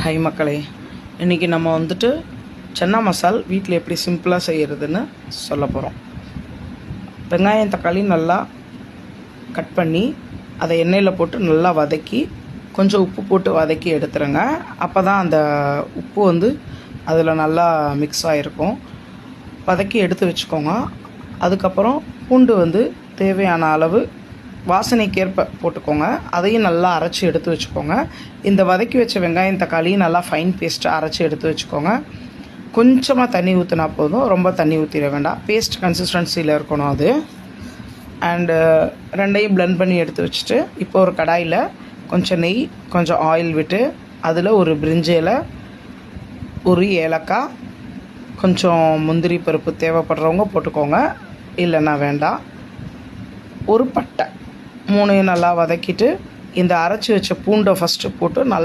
High மக்களே, இன்றைக்கி நம்ம வந்துட்டு சன்னா மசால் வீட்டில் எப்படி சிம்பிளாக செய்கிறதுன்னு சொல்ல போகிறோம். வெங்காயம் தக்காளி நல்லா கட் பண்ணி அதை எண்ணெயில் போட்டு நல்லா வதக்கி கொஞ்சம் உப்பு போட்டு வதக்கி எடுத்துருங்க. அப்போ தான் அந்த உப்பு வந்து அதில் நல்லா மிக்ஸ் ஆகிருக்கும். வதக்கி எடுத்து வச்சுக்கோங்க. அதுக்கப்புறம் பூண்டு வந்து தேவையான அளவு வாசனைக்கேற்ப போட்டுக்கோங்க. அதையும் நல்லா அரைச்சி எடுத்து வச்சுக்கோங்க. இந்த வதக்கி வச்ச வெங்காயம் தக்காளியும் நல்லா ஃபைன் பேஸ்ட்டாக அரைச்சி எடுத்து வச்சுக்கோங்க. கொஞ்சமாக தண்ணி ஊற்றினா போதும், ரொம்ப தண்ணி ஊற்றிட வேண்டாம். பேஸ்ட் கன்சிஸ்டன்சியில் இருக்கணும் அது. அண்டு ரெண்டையும் பிளெண்ட் பண்ணி எடுத்து வச்சுட்டு இப்போ ஒரு கடாயில் கொஞ்சம் நெய் கொஞ்சம் ஆயில் விட்டு அதில் ஒரு பிரிஞ்சி இலை, ஒரு ஏலக்காய், கொஞ்சம் முந்திரி பருப்பு தேவைப்படுறவங்க போட்டுக்கோங்க, இல்லைன்னா வேண்டாம், ஒரு பட்டை, மூணையும் நல்லா வதக்கிட்டு இந்த அரைச்சி வச்ச பூண்டை ஃபஸ்ட்டு போட்டு நல்லா